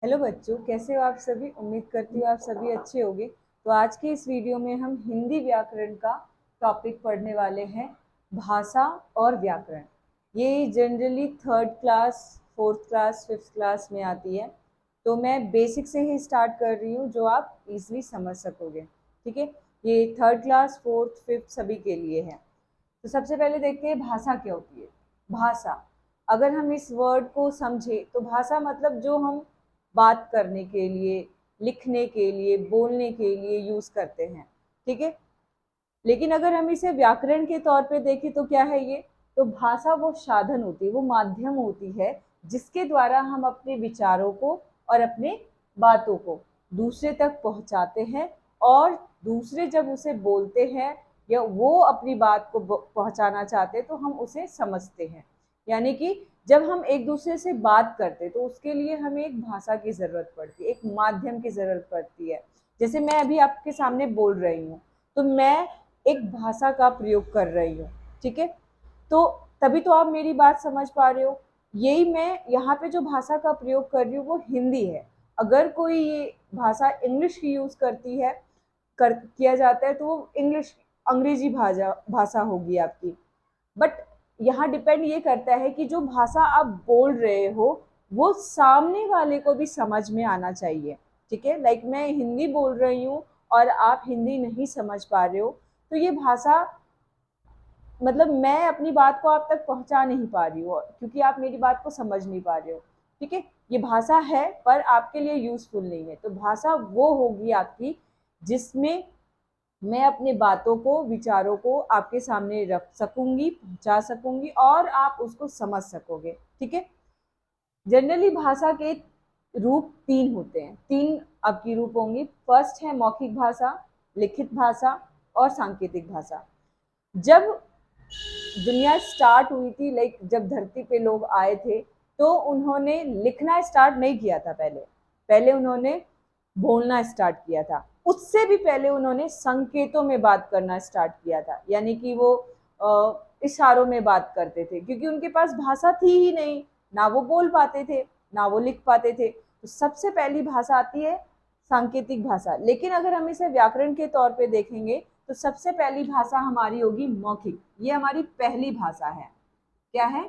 Hello बच्चों, कैसे हो आप सभी। उम्मीद करती हूँ आप सभी अच्छे होंगे। तो आज के इस वीडियो में हम हिंदी व्याकरण का टॉपिक पढ़ने वाले हैं, भाषा और व्याकरण। ये generally third class, fourth class, fifth class में आती है। तो मैं बेसिक से ही स्टार्ट कर रही हूँ जो आप इजीली समझ सकोगे। ठीक है, ये थर्ड क्लास, फोर्थ, फिफ्थ सभी के लिए है। तो सबसे पहले देखते हैं भाषा क्या होती है। भाषा, अगर हम इस वर्ड को समझे तो भाषा मतलब जो हम बात करने के लिए, लिखने के लिए, बोलने के लिए यूज करते हैं। ठीक है, लेकिन अगर हम इसे व्याकरण के तौर पे देखें तो क्या है ये। तो भाषा वो साधन होती है, वो माध्यम होती है जिसके द्वारा हम अपने विचारों को और अपने बातों को दूसरे तक पहुंचाते हैं, और दूसरे जब उसे बोलते हैं या वो अपनी बात को पहुंचाना चाहते हैं तो हम उसे समझते हैं। यानी कि जब हम एक दूसरे से बात करते तो उसके लिए हमें एक भाषा की जरूरत पड़ती है, एक माध्यम की जरूरत पड़ती है। जैसे मैं अभी आपके सामने बोल रही हूँ तो मैं एक भाषा का प्रयोग कर रही हूँ। ठीक है, तो तभी तो आप मेरी बात समझ पा रहे हो। यही मैं यहाँ पे जो भाषा का प्रयोग कर रही हूँ वो हिंदी है। अगर कोई ये भाषा इंग्लिश की यूज करती है, कर किया जाता है तो वो इंग्लिश, अंग्रेजी भाषा होगी आपकी। बट यहाँ डिपेंड ये करता है कि जो भाषा आप बोल रहे हो वो सामने वाले को भी समझ में आना चाहिए। ठीक है, लाइक मैं हिंदी बोल रही हूँ और आप हिंदी नहीं समझ पा रहे हो, तो ये भाषा मतलब मैं अपनी बात को आप तक पहुंचा नहीं पा रही हूँ क्योंकि आप मेरी बात को समझ नहीं पा रहे हो। ठीक है, ये भाषा है पर आपके लिए यूजफुल नहीं है। तो भाषा वो होगी आपकी जिसमें मैं अपनी बातों को, विचारों को आपके सामने रख सकूंगी, पहुंचा सकूंगी और आप उसको समझ सकोगे। ठीक है, जनरली भाषा के रूप तीन होते हैं, तीन आपकी रूप होंगी। फर्स्ट है मौखिक भाषा, लिखित भाषा और सांकेतिक भाषा। जब दुनिया स्टार्ट हुई थी, लाइक जब धरती पे लोग आए थे तो उन्होंने लिखना स्टार्ट नहीं किया था। पहले पहले उन्होंने बोलना स्टार्ट किया था। उससे भी पहले उन्होंने संकेतों में बात करना स्टार्ट किया था, यानी कि वो इशारों में बात करते थे क्योंकि उनके पास भाषा थी ही नहीं। ना वो बोल पाते थे ना वो लिख पाते थे। तो सबसे पहली भाषा आती है सांकेतिक भाषा। लेकिन अगर हम इसे व्याकरण के तौर पे देखेंगे तो सबसे पहली भाषा हमारी होगी मौखिक। ये हमारी पहली भाषा है। क्या है?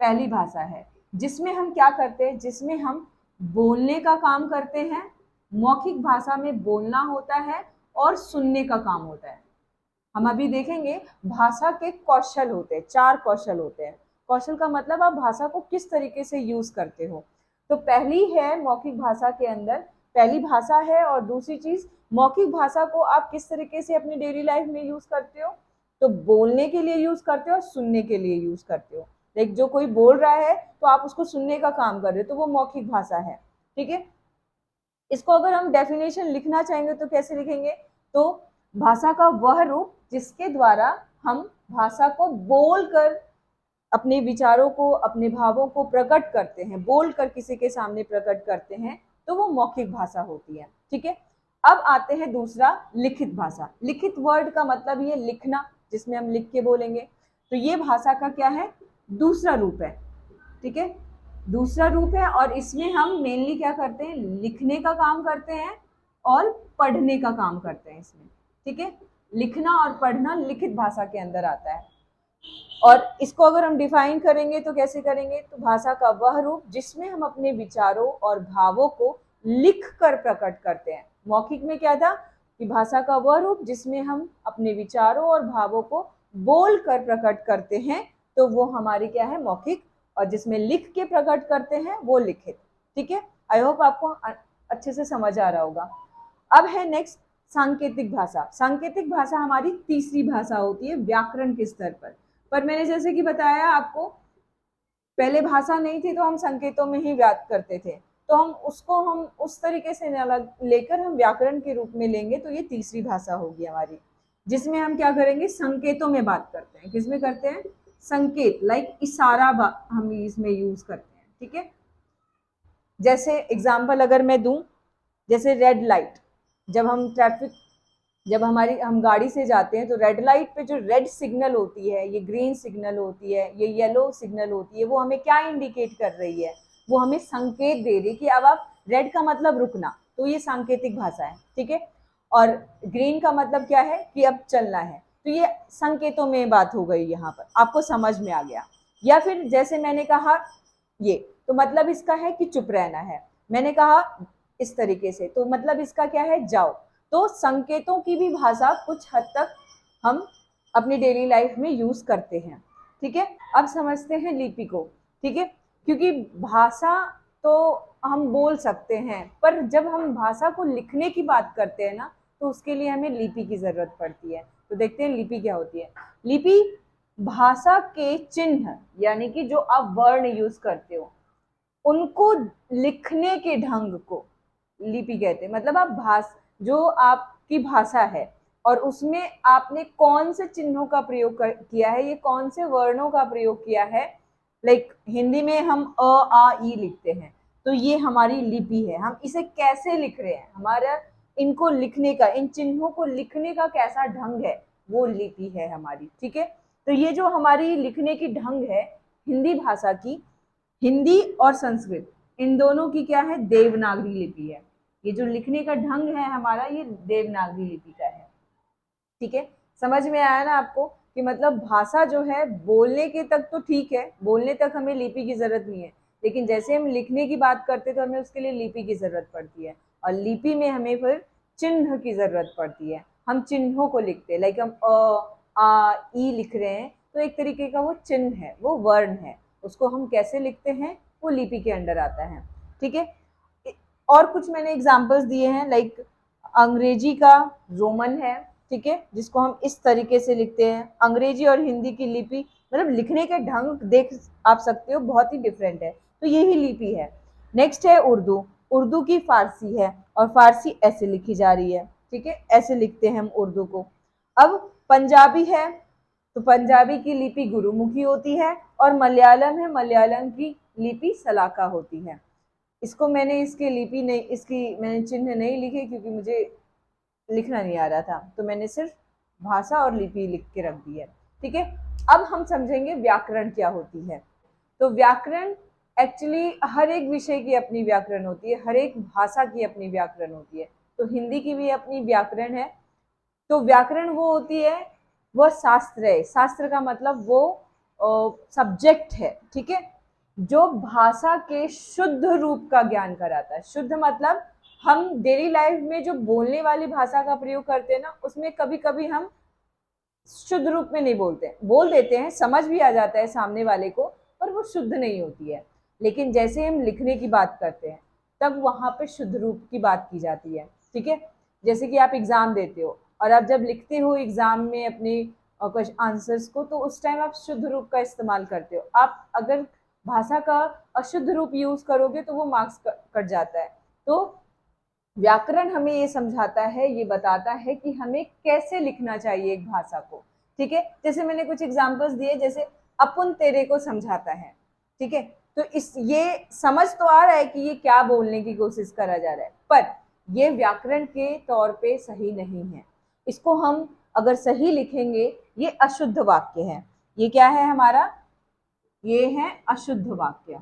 पहली भाषा है जिसमें हम क्या करते हैं, जिसमें हम बोलने का काम करते हैं। मौखिक भाषा में बोलना होता है और सुनने का काम होता है। हम अभी देखेंगे भाषा के कौशल होते हैं, चार कौशल होते हैं। कौशल का मतलब आप भाषा को किस तरीके से यूज करते हो। तो पहली है मौखिक भाषा के अंदर, पहली भाषा है। और दूसरी चीज, मौखिक भाषा को आप किस तरीके से अपनी डेली लाइफ में यूज करते हो। तो बोलने के लिए यूज करते हो और सुनने के लिए यूज करते हो। लाइक जो कोई बोल रहा है तो आप उसको सुनने का काम कर रहे हो, तो वो मौखिक भाषा है। ठीक है, इसको अगर हम डेफिनेशन लिखना चाहेंगे तो कैसे लिखेंगे। तो भाषा का वह रूप जिसके द्वारा हम भाषा को बोलकर अपने विचारों को, अपने भावों को प्रकट करते हैं, बोलकर किसी के सामने प्रकट करते हैं, तो वो मौखिक भाषा होती है। ठीक है, अब आते हैं दूसरा, लिखित भाषा। लिखित वर्ड का मतलब ये लिखना, जिसमें हम लिख के बोलेंगे। तो ये भाषा का क्या है, दूसरा रूप है। ठीक है, दूसरा रूप है और इसमें हम मेनली क्या करते हैं, लिखने का काम करते हैं और पढ़ने का काम करते हैं इसमें। ठीक है, लिखना और पढ़ना लिखित भाषा के अंदर आता है। और इसको अगर हम डिफाइन करेंगे तो कैसे करेंगे, तो भाषा का वह रूप जिसमें हम अपने विचारों और भावों को लिख कर प्रकट करते हैं। मौखिक में क्या था कि भाषा का वह रूप जिसमें हम अपने विचारों और भावों को बोल कर प्रकट करते हैं, तो वो हमारी क्या है, मौखिक। और जिसमें लिख के प्रकट करते हैं वो लिखित। ठीक है, आई होप आपको अच्छे से समझ आ रहा होगा। अब है नेक्स्ट सांकेतिक भाषा। सांकेतिक भाषा हमारी तीसरी भाषा होती है व्याकरण के स्तर पर मैंने जैसे कि बताया आपको, पहले भाषा नहीं थी तो हम संकेतों में ही बात करते थे। तो हम उसको हम उस तरीके से अलग लेकर हम व्याकरण के रूप में लेंगे तो ये तीसरी भाषा होगी हमारी, जिसमें हम क्या करेंगे, संकेतों में बात करते हैं। किसमें करते हैं, संकेत, लाइक इशारा हम इसमें यूज करते हैं। ठीक है, जैसे एग्जाम्पल अगर मैं दूं, जैसे रेड लाइट, जब हम ट्रैफिक, जब हम गाड़ी से जाते हैं तो रेड लाइट पे जो रेड सिग्नल होती है, ये ग्रीन सिग्नल होती है, ये येलो सिग्नल होती है, वो हमें क्या इंडिकेट कर रही है, वो हमें संकेत दे रही है कि अब आप रेड का मतलब रुकना, तो ये सांकेतिक भाषा है, ठीक है। और ग्रीन का मतलब क्या है कि अब चलना है, तो ये संकेतों में बात हो गई, यहाँ पर आपको समझ में आ गया। या फिर जैसे मैंने कहा ये, तो मतलब इसका है कि चुप रहना है, मैंने कहा इस तरीके से, तो मतलब इसका क्या है, जाओ। तो संकेतों की भी भाषा कुछ हद तक हम अपनी डेली लाइफ में यूज करते हैं, ठीक है। अब समझते हैं लिपि को, ठीक है, क्योंकि भाषा तो हम बोल सकते हैं, पर जब हम भाषा को लिखने की बात करते हैं ना, तो उसके लिए हमें लिपि की जरूरत पड़ती है। तो देखते हैं लिपि क्या होती है। लिपि भाषा के चिन्ह, यानी कि जो आप वर्ण यूज करते हो उनको लिखने के ढंग को लिपि कहते हैं। मतलब आप जो आपकी भाषा है और उसमें आपने कौन से चिन्हों का प्रयोग किया है, ये कौन से वर्णों का प्रयोग किया है। लाइक हिंदी में हम अ आ ई लिखते हैं, तो ये हमारी लिपि है। हम इसे कैसे लिख रहे हैं, हमारा इनको लिखने का, इन चिन्हों को लिखने का कैसा ढंग है, वो लिपि है हमारी, ठीक है। तो ये जो हमारी लिखने की ढंग है हिंदी भाषा की, हिंदी और संस्कृत इन दोनों की क्या है, देवनागरी लिपि है। ये जो लिखने का ढंग है हमारा, ये देवनागरी लिपि का है, ठीक है। समझ में आया ना आपको कि मतलब भाषा जो है बोलने के तक तो ठीक है, बोलने तक हमें लिपि की जरूरत नहीं है, लेकिन जैसे हम लिखने की बात करते तो हमें उसके लिए लिपि की जरूरत पड़ती है। और लिपि में हमें फिर चिन्ह की जरूरत पड़ती है, हम चिन्हों को लिखते हैं। लाइक हम अ आ ई लिख रहे हैं, तो एक तरीके का वो चिन्ह है, वो वर्ण है, उसको हम कैसे लिखते हैं वो लिपि के अंडर आता है, ठीक है। और कुछ मैंने एग्जाम्पल्स दिए हैं, लाइक अंग्रेजी का रोमन है, ठीक है, जिसको हम इस तरीके से लिखते हैं। अंग्रेजी और हिंदी की लिपि मतलब लिखने के ढंग देख आप सकते हो बहुत ही डिफरेंट है, तो यही लिपि है। नेक्स्ट है उर्दू। उर्दू की फारसी है और फारसी ऐसे लिखी जा रही है, ठीक है, ऐसे लिखते हैं हम उर्दू को। अब पंजाबी है, तो पंजाबी की लिपि गुरुमुखी होती है। और मलयालम है, मलयालम की लिपि सलाका होती है। इसको मैंने इसकी लिपि नहीं, इसकी मैंने चिन्ह नहीं लिखे क्योंकि मुझे लिखना नहीं आ रहा था, तो मैंने सिर्फ भाषा और लिपि लिख के रख दी है, ठीक है। अब हम समझेंगे व्याकरण क्या होती है। तो व्याकरण एक्चुअली हर एक विषय की अपनी व्याकरण होती है, हर एक भाषा की अपनी व्याकरण होती है। तो हिंदी की भी अपनी व्याकरण है। तो व्याकरण वो होती है, वह शास्त्र है, शास्त्र का मतलब वो सब्जेक्ट है, ठीक है, जो भाषा के शुद्ध रूप का ज्ञान कराता है। शुद्ध मतलब हम डेली लाइफ में जो बोलने वाली भाषा का प्रयोग करते हैं ना, उसमें कभी कभी हम शुद्ध रूप में नहीं बोलते, बोल देते हैं, समझ भी आ जाता है सामने वाले को, पर वो शुद्ध नहीं होती है। लेकिन जैसे हम लिखने की बात करते हैं तब वहां पे शुद्ध रूप की बात की जाती है, ठीक है। जैसे कि आप एग्जाम देते हो और आप जब लिखते हो एग्जाम में अपने कुछ आंसर्स को, तो उस टाइम आप शुद्ध रूप का इस्तेमाल करते हो। आप अगर भाषा का अशुद्ध रूप यूज करोगे तो वो मार्क्स कट जाता है। तो व्याकरण हमें ये समझाता है, ये बताता है कि हमें कैसे लिखना चाहिए एक भाषा को, ठीक है। जैसे मैंने कुछ एग्जांपल्स दिए, जैसे अपन तेरे को समझाता है, ठीक है। तो इस ये समझ तो आ रहा है कि ये क्या बोलने की कोशिश करा जा रहा है, पर ये व्याकरण के तौर पे सही नहीं है। इसको हम अगर सही लिखेंगे, ये अशुद्ध वाक्य है। ये क्या है हमारा, ये है अशुद्ध वाक्य,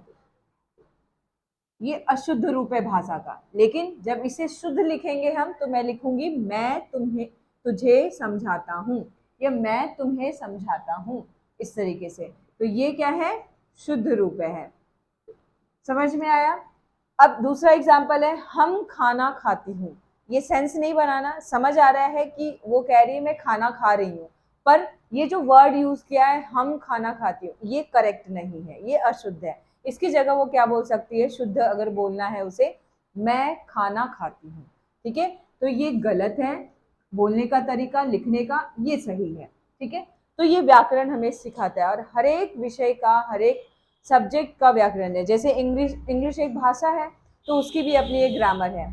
ये अशुद्ध रूप है भाषा का। लेकिन जब इसे शुद्ध लिखेंगे हम, तो मैं लिखूंगी मैं तुम्हें तुझे समझाता हूँ, या मैं तुम्हें समझाता हूँ, इस तरीके से। तो ये क्या है, शुद्ध रूप है। समझ में आया। अब दूसरा एग्जाम्पल है, हम खाना खाती हूँ। ये सेंस नहीं बनाना, समझ आ रहा है कि वो कह रही है मैं खाना खा रही हूँ, पर ये जो वर्ड यूज किया है हम खाना खाती हूँ, ये करेक्ट नहीं है, ये अशुद्ध है। इसकी जगह वो क्या बोल सकती है, शुद्ध अगर बोलना है उसे, मैं खाना खाती हूँ, ठीक है। तो ये गलत है बोलने का तरीका, लिखने का ये सही है, ठीक है। तो ये व्याकरण हमें सिखाता है, और हर एक विषय का, हर एक सब्जेक्ट का व्याकरण है। जैसे इंग्लिश एक भाषा है, तो उसकी भी अपनी एक ग्रामर है,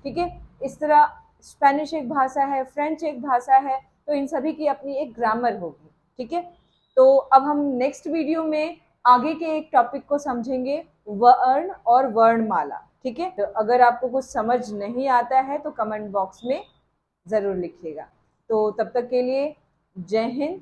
ठीक है। इस तरह स्पेनिश एक भाषा है, फ्रेंच एक भाषा है, तो इन सभी की अपनी एक ग्रामर होगी, ठीक है। तो अब हम नेक्स्ट वीडियो में आगे के एक टॉपिक को समझेंगे, वर्ण और वर्णमाला, ठीक है। तो अगर आपको कुछ समझ नहीं आता है तो कमेंट बॉक्स में ज़रूर लिखिएगा। तो तब तक के लिए जय हिंद,